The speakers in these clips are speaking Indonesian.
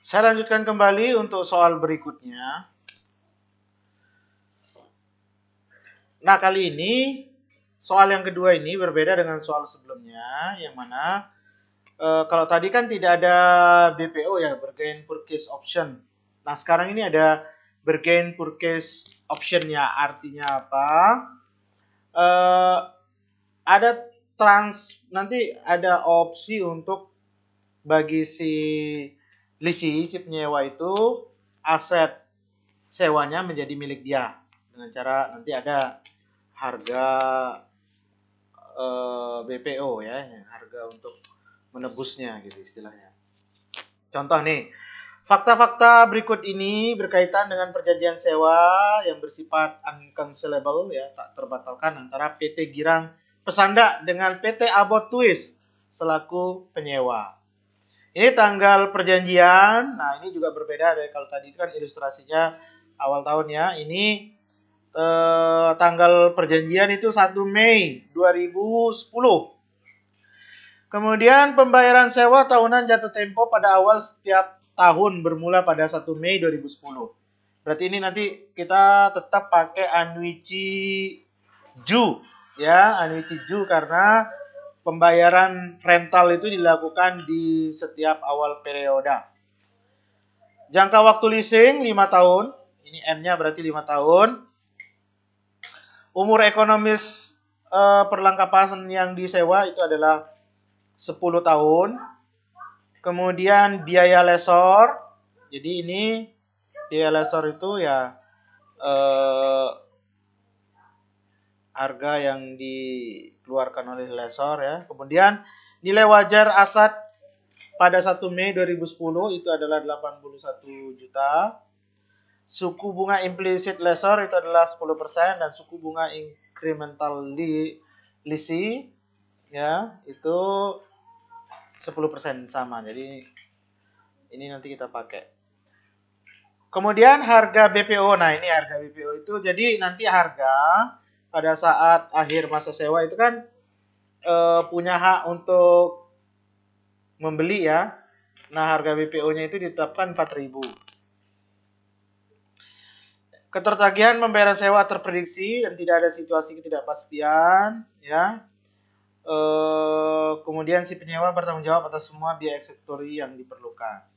Saya lanjutkan kembali untuk soal berikutnya. Nah, kali ini soal yang kedua ini berbeda dengan soal sebelumnya, yang mana kalau tadi kan tidak ada BPO ya, bargain purchase option. Nah, sekarang ini ada bargain purchase option-nya. Artinya apa? Eh, ada nanti ada opsi untuk bagi si penyewa itu aset sewanya menjadi milik dia dengan cara nanti ada harga BPO ya, harga untuk menebusnya gitu istilahnya. Contoh nih, fakta-fakta berikut ini berkaitan dengan perjanjian sewa yang bersifat uncancelable ya, tak terbatalkan antara PT Girang Pesanda dengan PT Abot Twist selaku penyewa. Ini tanggal perjanjian. Nah, ini juga berbeda dari kalau tadi itu kan ilustrasinya awal tahun ya. Ini tanggal perjanjian itu 1 Mei 2010. Kemudian pembayaran sewa tahunan jatuh tempo pada awal setiap tahun bermula pada 1 Mei 2010. Berarti ini nanti kita tetap pakai annuity due ya, annuity due karena pembayaran rental itu dilakukan di setiap awal periode. Jangka waktu leasing 5 tahun. Ini N-nya berarti 5 tahun. Umur ekonomis perlengkapan yang disewa itu adalah 10 tahun. Kemudian biaya lesor. Jadi ini biaya lesor itu ya harga yang dikeluarkan oleh lesor ya. Kemudian nilai wajar aset pada 1 Mei 2010 itu adalah 81 juta. Suku bunga implisit lesor itu adalah 10% dan suku bunga incremental leasing ya itu 10% sama. Jadi ini nanti kita pakai. Kemudian harga BPO. Nah, ini harga BPO itu jadi nanti harga pada saat akhir masa sewa itu kan punya hak untuk membeli ya. Nah, harga BPO-nya itu ditetapkan 4.000. Ketertagihan pembayaran sewa terprediksi dan tidak ada situasi ketidakpastian ya. Kemudian si penyewa bertanggung jawab atas semua biaya eksekutori yang diperlukan.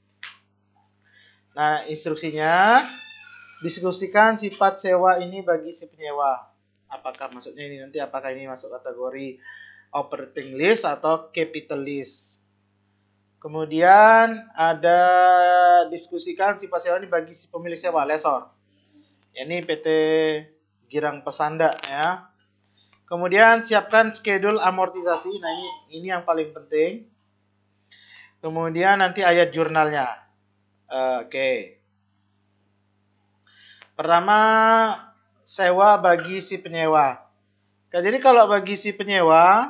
Nah, instruksinya diskusikan sifat sewa ini bagi si penyewa. Apakah maksudnya ini nanti apakah ini masuk kategori operating lease atau capital lease. Kemudian ada diskusikan sifat sewa ini bagi si pemilik sewa, lesor. Ini PT Girang Pesanda ya. Kemudian siapkan schedule amortisasi. Nah, ini yang paling penting. Kemudian nanti ayat jurnalnya. Oke. Pertama, sewa bagi si penyewa. Jadi kalau bagi si penyewa,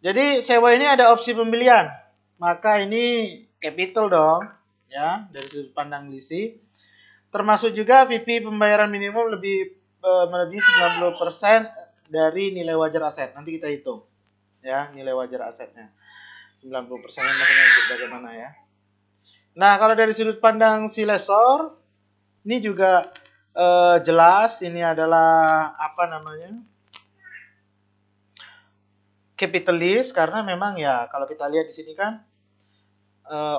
jadi sewa ini ada opsi pembelian. Maka ini capital dong, ya, dari sudut pandang leasing. Termasuk juga VP pembayaran minimum melebihi 90% dari nilai wajar aset. Nanti kita hitung. Ya, nilai wajar asetnya. 90% maksudnya bagaimana ya. Nah, kalau dari sudut pandang si lesor, ini juga jelas ini adalah apa namanya? Capital lease karena memang ya kalau kita lihat di sini kan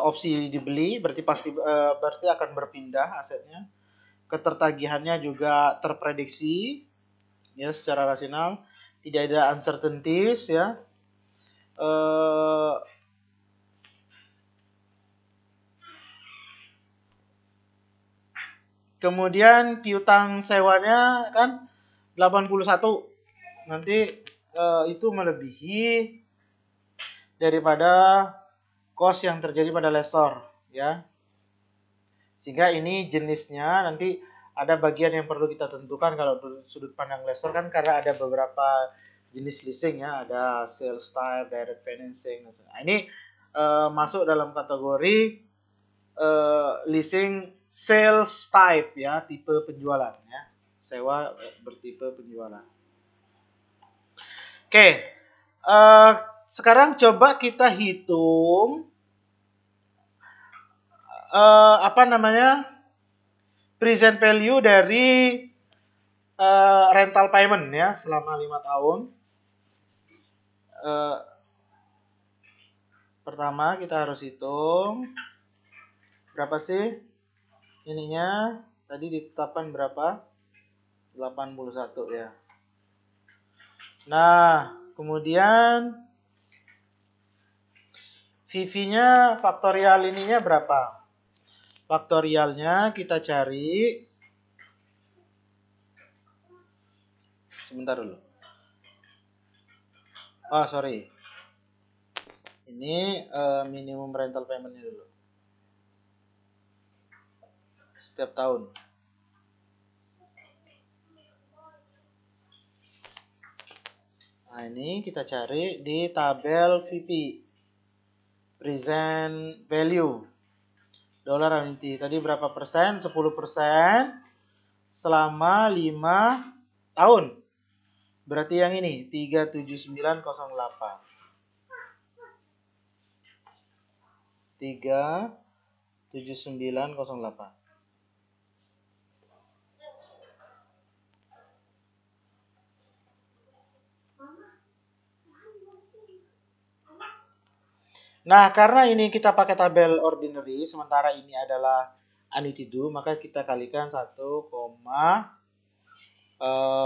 opsi dibeli berarti berarti akan berpindah asetnya. Ketertagihannya juga terprediksi ya secara rasional, tidak ada uncertainties ya. Kemudian piutang sewanya kan 81. Nanti itu melebihi daripada cost yang terjadi pada lesor ya. Sehingga ini jenisnya nanti ada bagian yang perlu kita tentukan kalau sudut pandang lesor kan karena ada beberapa jenis leasing ya, ada sales type, direct financing. Nah, ini masuk dalam kategori leasing sales type ya, tipe penjualan ya. Sewa bertipe penjualan. Oke. sekarang coba kita hitung present value dari rental payment ya selama 5 tahun. Pertama kita harus hitung berapa sih ininya, tadi ditetapkan berapa? 81 ya. Nah, kemudian VV-nya faktorial ininya berapa? Faktorialnya kita cari. Sebentar dulu. Oh, sorry. Ini minimum rental payment-nya dulu. Setiap tahun. Nah, ini kita cari di tabel VP. Present value. Dollar annuity. Tadi berapa persen? 10% selama 5 tahun. Berarti yang ini 37908. 37908. Nah, karena ini kita pakai tabel ordinary, sementara ini adalah annuity due, maka kita kalikan 1,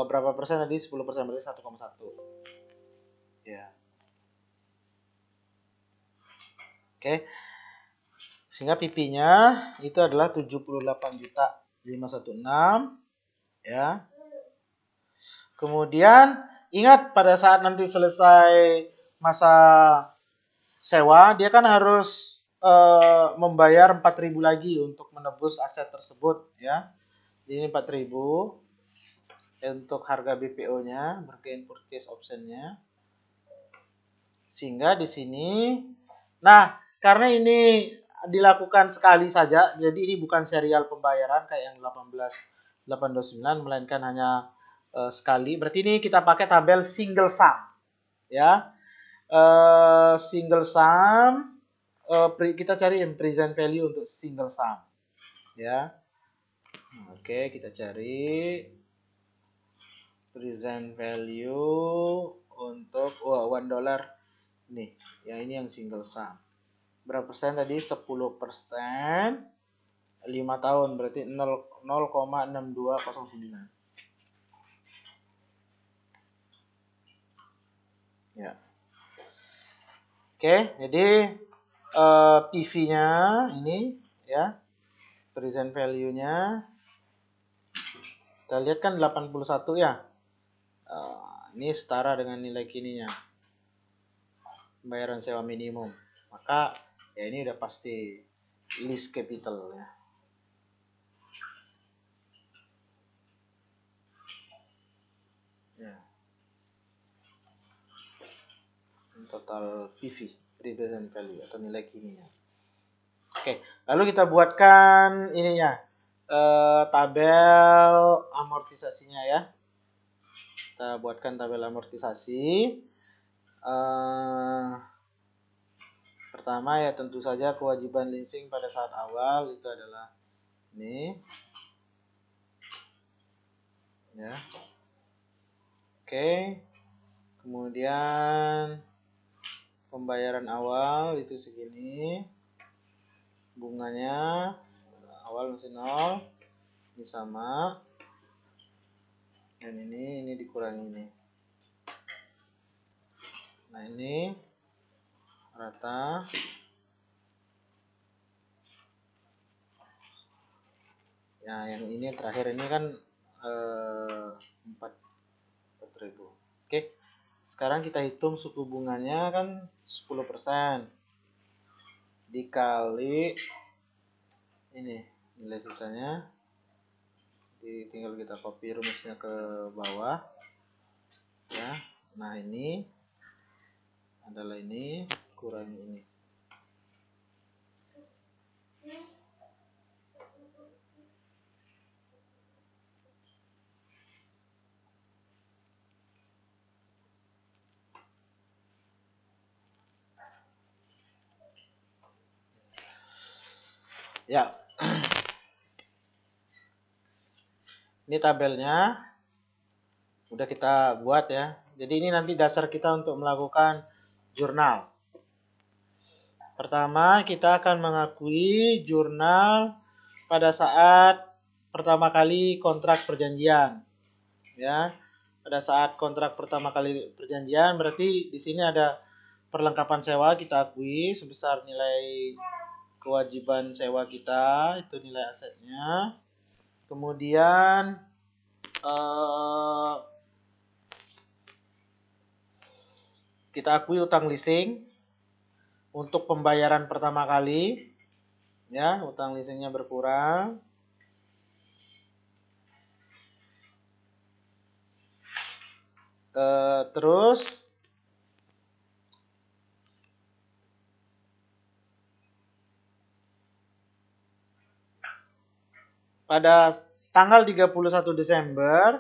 berapa persen tadi? 10% berarti 1,1. Ya. Oke. Sehingga PP-nya itu adalah 78.516 ya. Kemudian ingat pada saat nanti selesai masa sewa, dia kan harus membayar 4.000 lagi untuk menebus aset tersebut ya. Jadi ini 4.000 untuk harga BPO-nya, bargain purchase option-nya. Sehingga di sini, nah karena ini dilakukan sekali saja, jadi ini bukan serial pembayaran kayak yang 829, melainkan hanya sekali. Berarti ini kita pakai tabel single sum, ya. Single sum, kita cari yang present value untuk single sum, ya. Oke, kita cari present value untuk $1 nih. Yang ini yang single sum. Berapa persen tadi? 10%. 5 tahun berarti 0,6209. Ya. Oke, jadi PV-nya ini ya. Present value-nya kita lihat kan 81 ya. Ini setara dengan nilai kininya. Pembayaran sewa minimum. Maka ya ini udah pasti lease capital ya. Ya. Total PV, present value atau nilai kininya. Oke, lalu kita buatkan ininya, tabel amortisasinya ya. Kita buatkan tabel amortisasi. Pertama ya tentu saja kewajiban leasing pada saat awal itu adalah ini. Ya. Oke. Kemudian pembayaran awal itu segini. Bunganya awal masih 0. Ini sama. Dan ini dikurangi ini. Nah, ini rata. Ya, yang ini terakhir ini kan 4.000. Oke. Sekarang kita hitung suku bunganya kan 10% dikali ini nilai sisanya. Jadi tinggal kita copy rumusnya ke bawah ya. Nah, ini adalah ini kurangi ini. Ya. Ini tabelnya udah kita buat ya. Jadi ini nanti dasar kita untuk melakukan jurnal. Pertama, kita akan mengakui jurnal pada saat pertama kali kontrak perjanjian. Ya. Pada saat kontrak pertama kali perjanjian berarti di sini ada perlengkapan sewa kita akui sebesar nilai kewajiban sewa kita, itu nilai asetnya. Kemudian kita akui utang leasing untuk pembayaran pertama kali, ya, utang leasingnya berkurang. Terus pada tanggal 31 Desember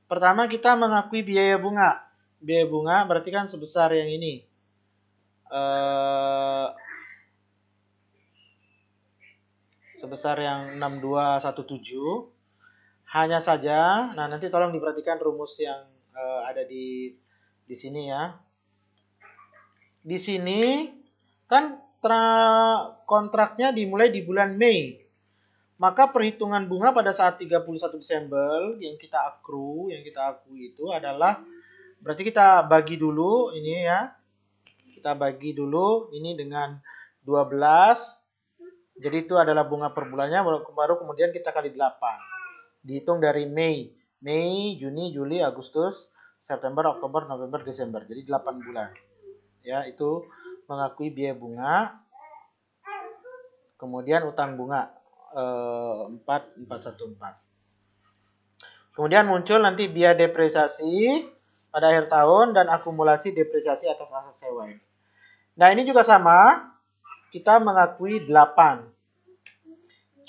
pertama kita mengakui biaya bunga. Biaya bunga berarti kan sebesar yang ini. Sebesar yang 6217. Hanya saja, nah nanti tolong diperhatikan rumus yang ada di sini ya. Di sini kan kontraknya dimulai di bulan Mei. Maka perhitungan bunga pada saat 31 Desember yang kita akui itu adalah berarti kita bagi dulu ini ya. Kita bagi dulu ini dengan 12. Jadi itu adalah bunga per bulannya, baru kemudian kita kali 8. Dihitung dari Mei, Juni, Juli, Agustus, September, Oktober, November, Desember. Jadi 8 bulan. Ya, itu mengakui biaya bunga. Kemudian utang bunga 4414. Kemudian muncul nanti biaya depresiasi pada akhir tahun dan akumulasi depresiasi atas aset sewa. Nah, ini juga sama. Kita mengakui 8.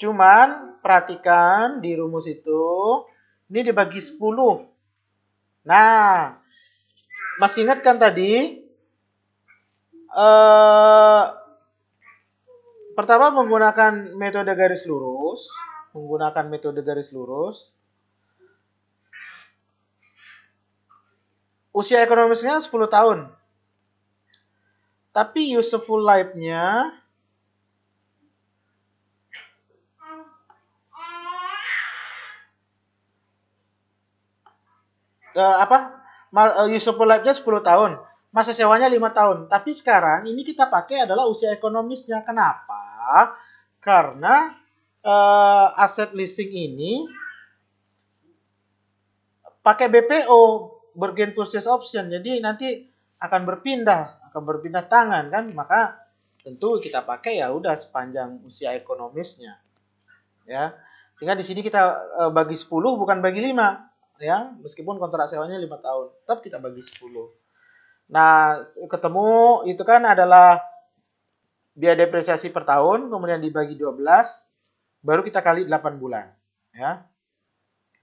Cuman perhatikan di rumus itu ini dibagi 10. Nah, masih ingat kan tadi pertama menggunakan metode garis lurus, usia ekonomisnya 10 tahun. Tapi useful life-nya useful life-nya 10 tahun. Masa sewanya 5 tahun. Tapi sekarang ini kita pakai adalah usia ekonomisnya. Kenapa? Karena aset leasing ini pakai BPO, bargain purchase option. Jadi nanti akan berpindah tangan kan, maka tentu kita pakai ya udah sepanjang usia ekonomisnya. Ya. Sehingga di sini kita bagi 10 bukan bagi 5, ya. Meskipun kontrak sewanya 5 tahun, tetap kita bagi 10. Nah, ketemu itu kan adalah biaya depresiasi per tahun, kemudian dibagi 12, baru kita kali 8 bulan, ya.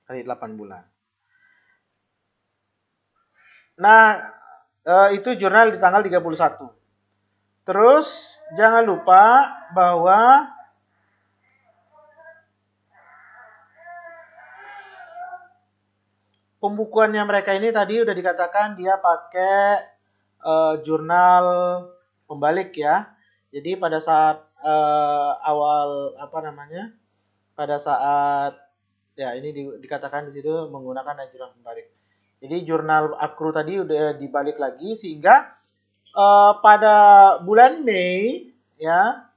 Kali 8 bulan. Nah, itu jurnal di tanggal 31. Terus, jangan lupa bahwa pembukuannya mereka ini tadi udah dikatakan dia pakai jurnal pembalik ya. Jadi pada saat pada saat ya ini dikatakan di situ menggunakan jurnal pembalik. Jadi jurnal akru tadi udah dibalik lagi sehingga pada bulan Mei ya,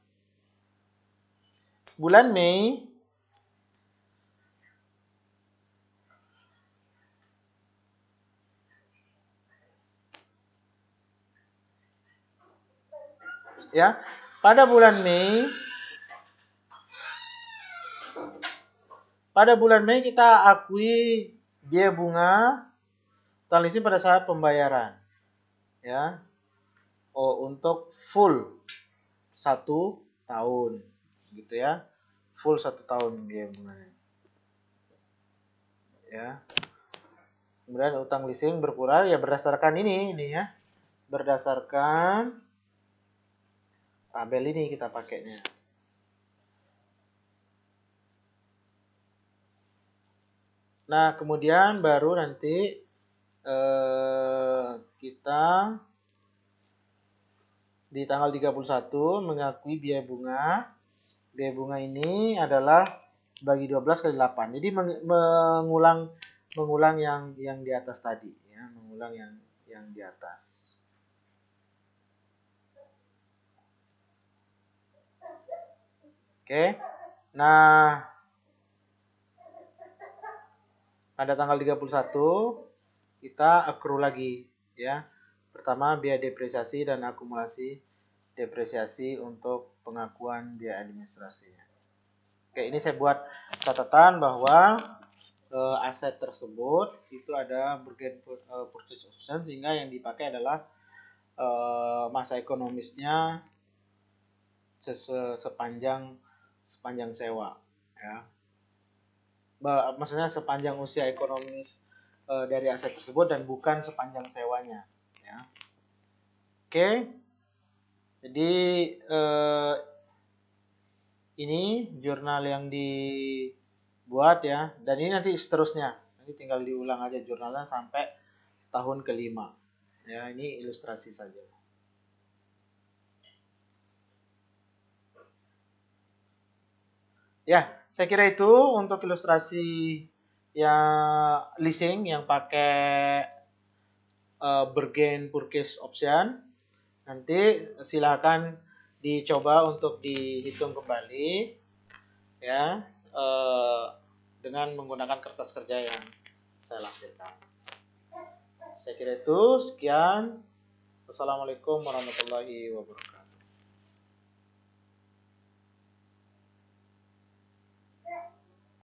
ya, pada bulan Mei kita akui biaya bunga tanggal pada saat pembayaran, ya. Untuk full 1 tahun, gitu ya, full 1 tahun biaya bunganya, ya. Kemudian utang leasing berkurang ya berdasarkan ini ya, berdasarkan tabel ini kita pakainya. Nah, kemudian baru nanti kita di tanggal 31 mengakui biaya bunga. Biaya bunga ini adalah bagi 12 kali 8. Jadi mengulang yang di atas tadi ya, mengulang yang di atas. Oke. Nah, pada tanggal 31 kita accrue lagi ya. Pertama biaya depresiasi dan akumulasi depresiasi untuk pengakuan biaya administrasinya. Oke, ini saya buat catatan bahwa aset tersebut itu ada bergen purchase option, sehingga yang dipakai adalah masa ekonomisnya sepanjang sewa ya. Maksudnya sepanjang usia ekonomis dari aset tersebut dan bukan sepanjang sewanya ya. Oke. Jadi ini jurnal yang dibuat ya, dan ini nanti seterusnya. Nanti tinggal diulang aja jurnalnya sampai tahun kelima. Ya, ini ilustrasi saja. Ya, saya kira itu untuk ilustrasi yang leasing yang pakai bargain purchase option. Nanti silakan dicoba untuk dihitung kembali ya dengan menggunakan kertas kerja yang saya lampirkan. Saya kira itu, sekian. Wassalamualaikum warahmatullahi wabarakatuh.